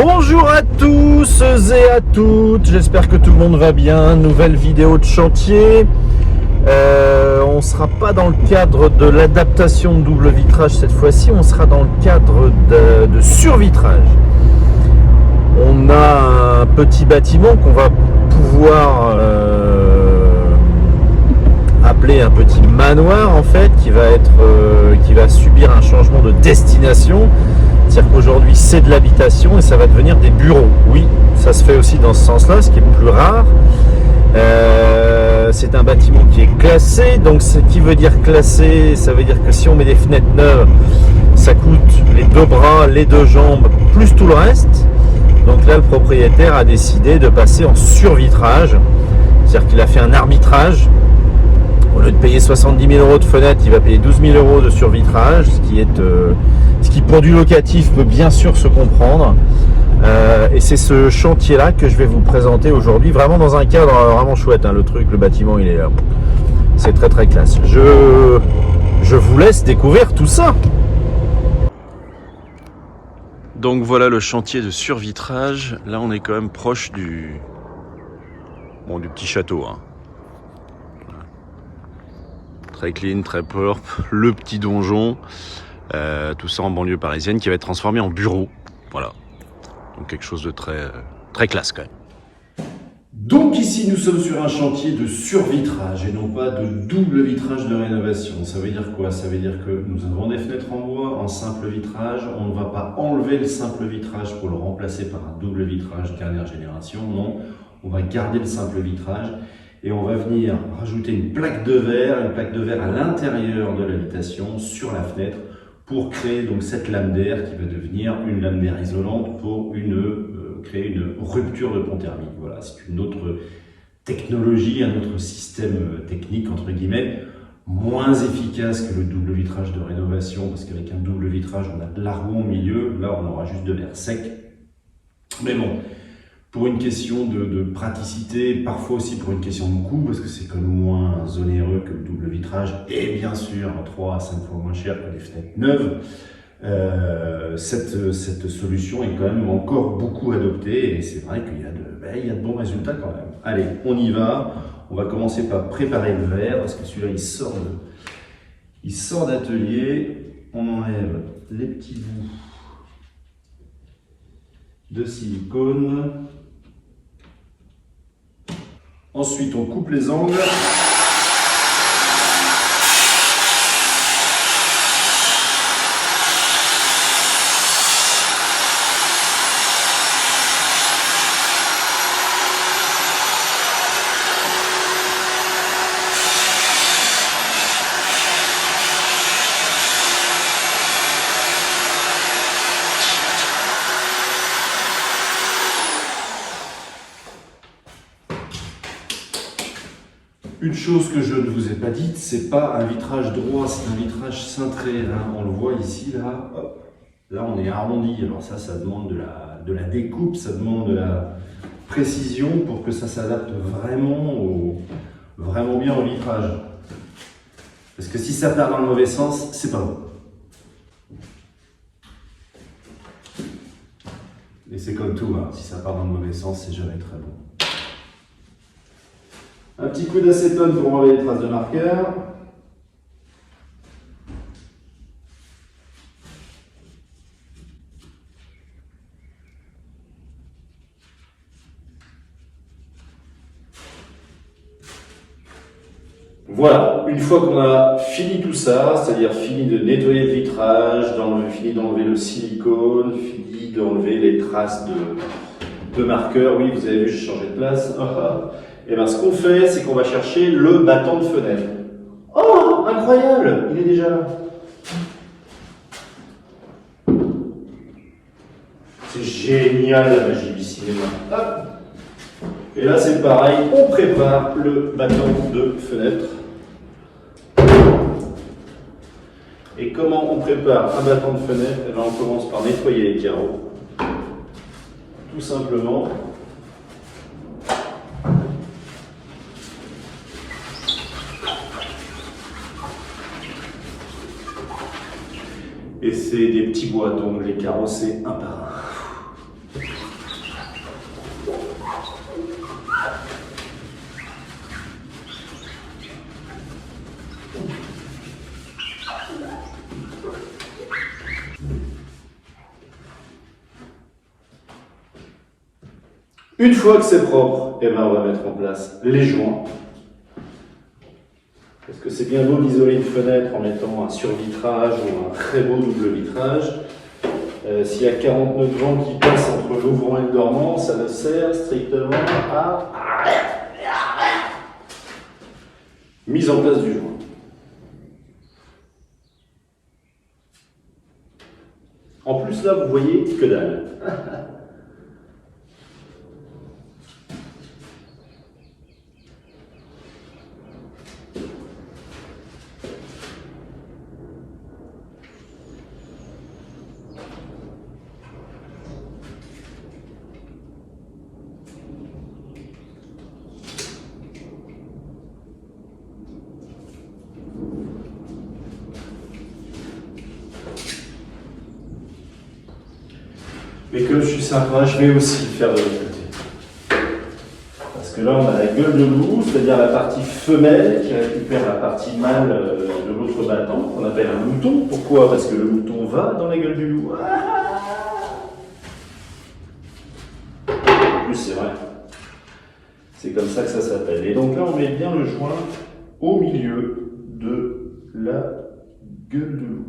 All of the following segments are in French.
Bonjour à tous et à toutes, j'espère que tout le monde va bien. Nouvelle vidéo de chantier. On ne sera pas dans le cadre de l'adaptation de double vitrage cette fois-ci, on sera dans le cadre de survitrage. On a un petit bâtiment qu'on va pouvoir appeler un petit manoir en fait, qui va subir un changement de destination. C'est-à-dire qu'aujourd'hui c'est de l'habitation et ça va devenir des bureaux. Oui, ça se fait aussi dans ce sens-là, ce qui est plus rare. C'est un bâtiment qui est classé, donc ce qui veut dire classé, ça veut dire que si on met des fenêtres neuves, ça coûte les deux bras, les deux jambes, plus tout le reste. Donc là, le propriétaire a décidé de passer en survitrage, c'est-à-dire qu'il a fait un arbitrage. Au lieu de payer 70 000 euros de fenêtre, il va payer 12 000 euros de survitrage, ce qui pour du locatif peut bien sûr se comprendre. Et c'est ce chantier-là que je vais vous présenter aujourd'hui, vraiment dans un cadre vraiment chouette. Hein, le bâtiment, il est, c'est très très classe. Je vous laisse découvrir tout ça. Donc voilà le chantier de survitrage. Là, on est quand même proche du petit château. Hein. Très clean, très propre, le petit donjon, tout ça en banlieue parisienne qui va être transformé en bureau. Voilà, donc quelque chose de très classe quand même. Donc ici nous sommes sur un chantier de survitrage et non pas de double vitrage de rénovation. Ça veut dire quoi? Ça veut dire que nous avons des fenêtres en bois en simple vitrage. On ne va pas enlever le simple vitrage pour le remplacer par un double vitrage dernière génération. Non, on va garder le simple vitrage. Et on va venir rajouter une plaque de verre à l'intérieur de l'habitation, sur la fenêtre, pour créer donc cette lame d'air qui va devenir une lame d'air isolante pour créer une rupture de pont thermique. Voilà, c'est une autre technologie, un autre système technique, entre guillemets, moins efficace que le double vitrage de rénovation, parce qu'avec un double vitrage, on a de l'argot au milieu, là on aura juste de l'air sec. Mais bon, pour une question de praticité, parfois aussi pour une question de coût, parce que c'est quand même moins onéreux que le double vitrage, et bien sûr 3 à 5 fois moins cher que les fenêtres neuves, cette solution est quand même encore beaucoup adoptée, et c'est vrai qu'il y a de bons résultats quand même. Allez, on y va, on va commencer par préparer le verre, parce que celui-là il sort d'atelier, on enlève les petits bouts de silicone. Ensuite, on coupe les angles. Une chose que je ne vous ai pas dite, c'est pas un vitrage droit, c'est un vitrage cintré. Hein. On le voit ici, là. Hop. Là, on est arrondi. Alors ça demande de la découpe, ça demande de la précision pour que ça s'adapte vraiment bien au vitrage. Parce que si ça part dans le mauvais sens, c'est pas bon. Et c'est comme tout, hein. Si ça part dans le mauvais sens, c'est jamais très bon. Un petit coup d'acétone pour enlever les traces de marqueur. Voilà, une fois qu'on a fini tout ça, c'est-à-dire fini de nettoyer le vitrage, fini d'enlever le silicone, fini d'enlever les traces de marqueur, oui vous avez vu j'ai changé de place. Et bien ce qu'on fait, c'est qu'on va chercher le battant de fenêtre. Oh, incroyable, il est déjà là. C'est génial la magie du cinéma. Hop. Et là c'est pareil, on prépare le battant de fenêtre. Et comment on prépare un battant de fenêtre? Et bien on commence par nettoyer les carreaux. Tout simplement. Et c'est des petits bois, donc les carreaux c'est un par un. Une fois que c'est propre, eh ben, on va mettre en place les joints. Parce que c'est bien beau d'isoler une fenêtre en mettant un survitrage ou un très beau double vitrage. S'il y a 49 vents qui passent entre l'ouvrant et le dormant, ça ne sert strictement à mise en place du joint. En plus là, vous voyez que dalle. Mais comme je suis sympa, je vais aussi le faire de l'autre côté. Parce que là, on a la gueule de loup, c'est-à-dire la partie femelle qui récupère la partie mâle de l'autre battant, qu'on appelle un mouton. Pourquoi? Parce que le mouton va dans la gueule du loup. En plus, c'est vrai. C'est comme ça que ça s'appelle. Et donc là, on met bien le joint au milieu de la gueule de loup.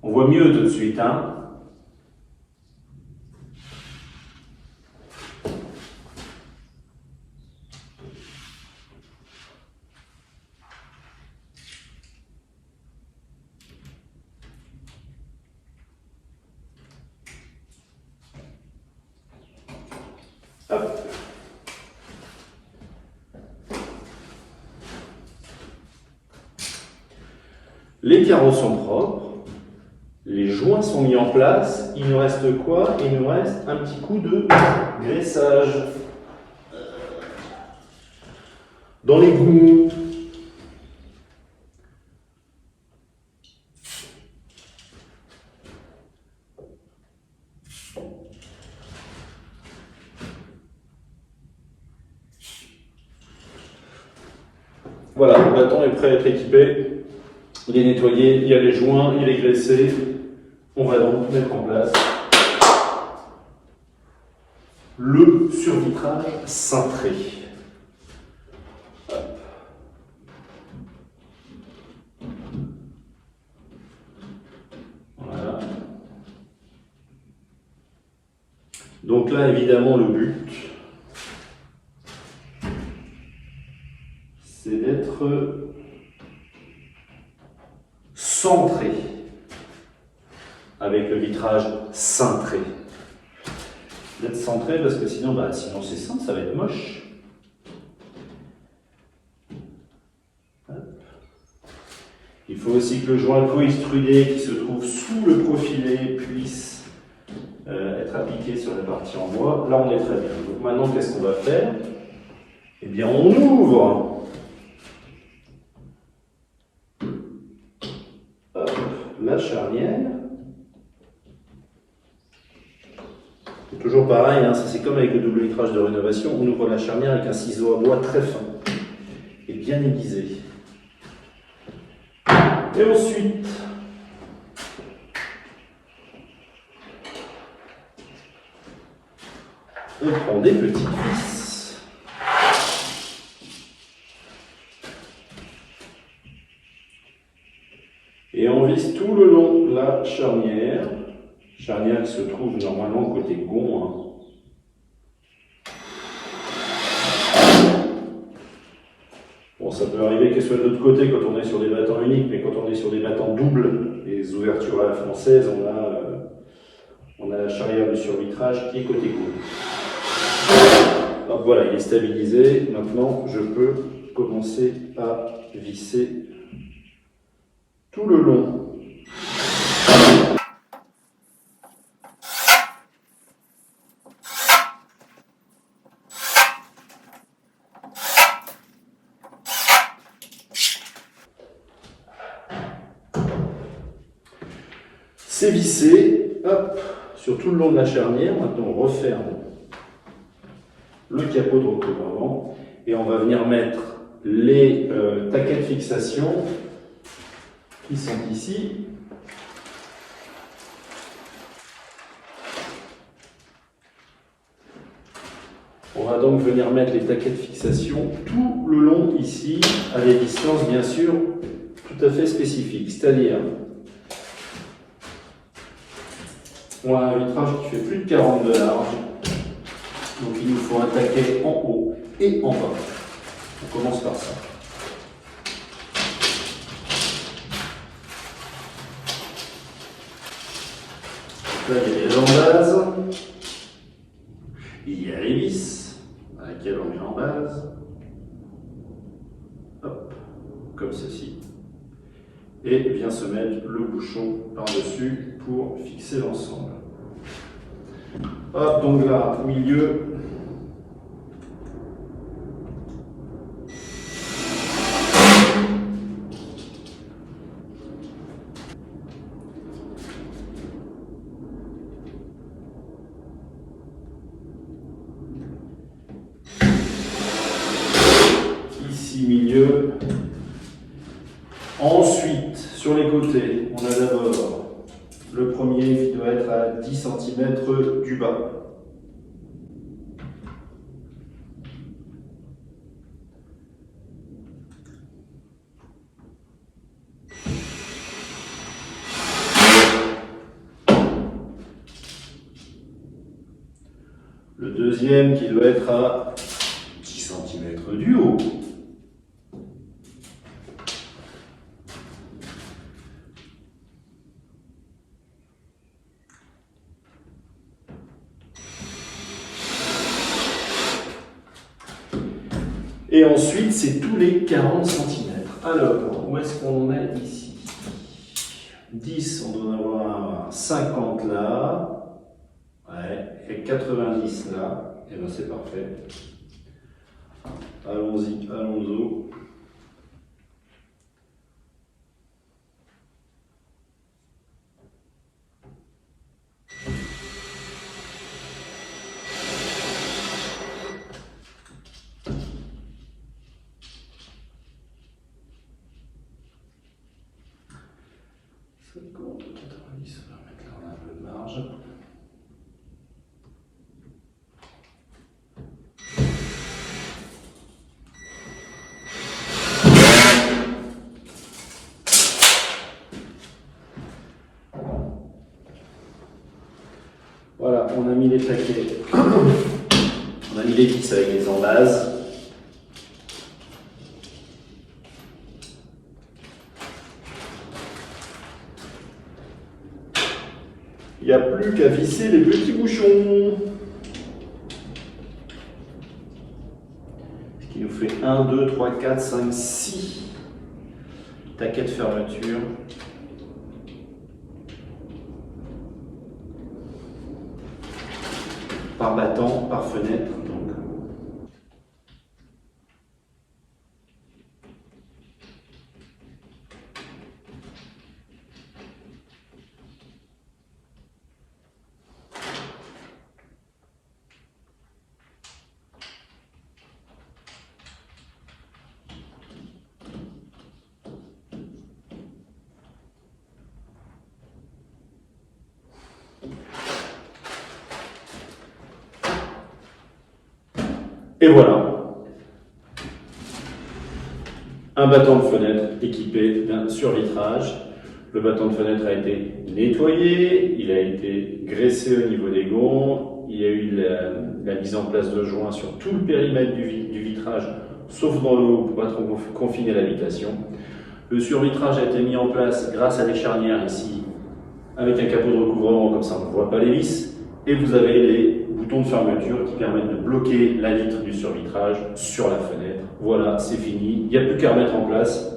On voit mieux tout de suite, hein? Hop. Les carreaux sont propres. Les joints sont mis en place, il nous reste quoi? Il nous reste un petit coup de graissage dans les goumons. Voilà, le bâton est prêt à être équipé. Il est nettoyé, il y a les joints, il est graissé. On va donc mettre en place le survitrage cintré. Hop. Voilà. Donc là, évidemment, le but, c'est d'être centré avec le vitrage cintré. D'être centré parce que sinon c'est simple, ça va être moche. Hop. Il faut aussi que le joint co-extrudé qui se trouve sous le profilé puisse être appliqué sur la partie en bois. Là on est très bien. Donc maintenant qu'est-ce qu'on va faire? Eh bien on ouvre la charnière. C'est toujours pareil, hein, ça c'est comme avec le double vitrage de rénovation, on ouvre la charnière avec un ciseau à bois très fin et bien aiguisé. Et ensuite, on prend des petites vis. Et on visse tout le long de la charnière. Charnière qui se trouve normalement côté gond. Hein. Bon, ça peut arriver qu'elle soit de l'autre côté quand on est sur des battants uniques, mais quand on est sur des battants doubles, les ouvertures à la française, on a la charnière du survitrage qui est côté gond. Donc voilà, il est stabilisé. Maintenant, je peux commencer à visser tout le long. C'est vissé, hop, sur tout le long de la charnière. Maintenant, on referme le capot de recouvrement et on va venir mettre les taquets de fixation qui sont ici. On va donc venir mettre les taquets de fixation tout le long ici, à des distances bien sûr tout à fait spécifiques. C'est-à-dire, on a un vitrage qui fait plus de 40 de large, donc il nous faut un taquet en haut et en bas. On commence par ça. Là, il y a les embases, il y a les vis, à laquelle on met en base. Hop, comme ceci. Et vient se mettre le bouchon par-dessus pour fixer l'ensemble. Hop, donc là, au milieu. Ici, milieu. Ensuite, sur les côtés, on a d'abord le premier qui doit être à 10 cm du bas. Le deuxième qui doit être à 10 cm du haut. Et ensuite, c'est tous les 40 cm. Alors, où est-ce qu'on en est ici? 10, on doit en avoir 50 là. Ouais, et 90 là. Et bien c'est parfait. Allons-y, allons-y. On va mettre là, on a un peu de marge. Voilà, on a mis les taquets, on a mis les vis avec les embases. Il n'y a plus qu'à visser les petits bouchons. Ce qui nous fait 1, 2, 3, 4, 5, 6 taquets de fermeture. Par battant, par fenêtre. Donc. Et voilà, un battant de fenêtre équipé d'un survitrage. Le battant de fenêtre a été nettoyé, il a été graissé au niveau des gonds, il y a eu la mise en place de joints sur tout le périmètre du vitrage, sauf dans le haut pour pas trop confiner l'habitation. Le survitrage a été mis en place grâce à des charnières ici, avec un capot de recouvrement, comme ça on ne voit pas les vis, et vous avez les boutons de fermeture qui permettent de bloquer la vitre du survitrage sur la fenêtre. Voilà, c'est fini, il n'y a plus qu'à remettre en place.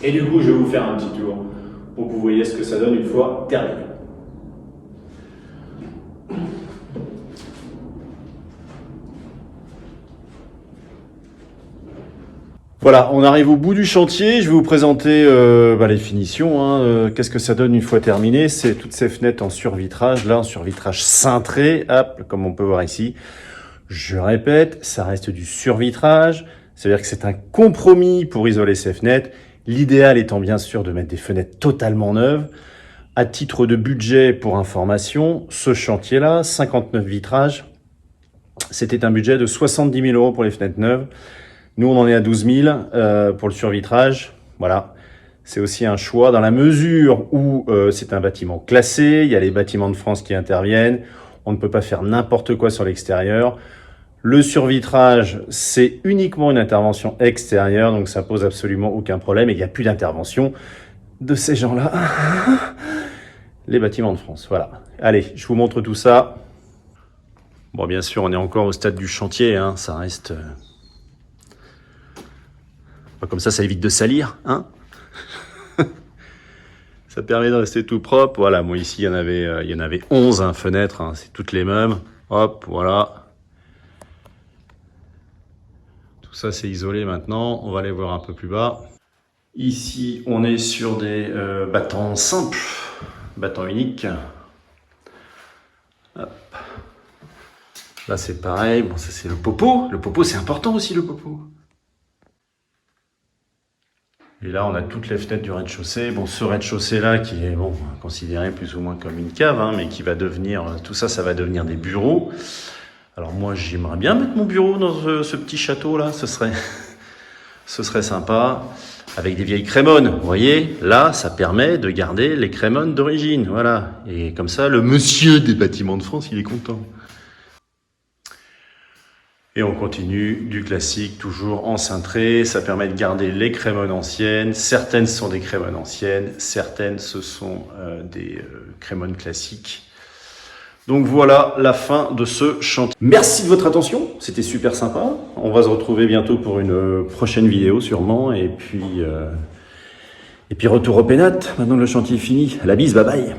Et du coup, je vais vous faire un petit tour pour que vous voyez ce que ça donne une fois terminé. Voilà, on arrive au bout du chantier. Je vais vous présenter les finitions. Qu'est-ce que ça donne une fois terminé? C'est toutes ces fenêtres en survitrage, là en survitrage cintré, hop, comme on peut voir ici. Je répète, ça reste du survitrage, c'est-à-dire que c'est un compromis pour isoler ces fenêtres, l'idéal étant bien sûr de mettre des fenêtres totalement neuves. À titre de budget pour information, ce chantier-là, 59 vitrages, c'était un budget de 70 000 € pour les fenêtres neuves. Nous, on en est à 12 000 pour le survitrage. Voilà, c'est aussi un choix dans la mesure où c'est un bâtiment classé, il y a les bâtiments de France qui interviennent, on ne peut pas faire n'importe quoi sur l'extérieur. Le survitrage, c'est uniquement une intervention extérieure, donc ça pose absolument aucun problème et il n'y a plus d'intervention de ces gens-là. Les bâtiments de France, voilà. Allez, je vous montre tout ça. Bon, bien sûr, on est encore au stade du chantier, hein, ça reste... Comme ça évite de salir, hein. Ça permet de rester tout propre. Voilà, moi ici, il y en avait 11 hein, fenêtres, hein, c'est toutes les mêmes. Hop, voilà. Tout ça, c'est isolé maintenant. On va aller voir un peu plus bas. Ici, on est sur des battants simples, battants uniques. Hop. Là, c'est pareil. Bon, ça, c'est le popeau. Le popeau, c'est important aussi, le popeau. Et là, on a toutes les fenêtres du rez-de-chaussée. Bon, ce rez-de-chaussée-là, qui est bon, considéré plus ou moins comme une cave, hein, mais qui va devenir... Tout ça, ça va devenir des bureaux. Alors moi, j'aimerais bien mettre mon bureau dans ce petit château-là. Ce serait sympa. Avec des vieilles crémones. Vous voyez, là, ça permet de garder les crémones d'origine. Voilà. Et comme ça, le monsieur des bâtiments de France, il est content. Et on continue du classique, toujours en cintré. Ça permet de garder les crémones anciennes. Certaines sont des crémones anciennes. Certaines, ce sont des crémones classiques. Donc voilà la fin de ce chantier. Merci de votre attention, c'était super sympa. On va se retrouver bientôt pour une prochaine vidéo sûrement. Et puis retour au pénat, maintenant que le chantier est fini. La bise, bye bye.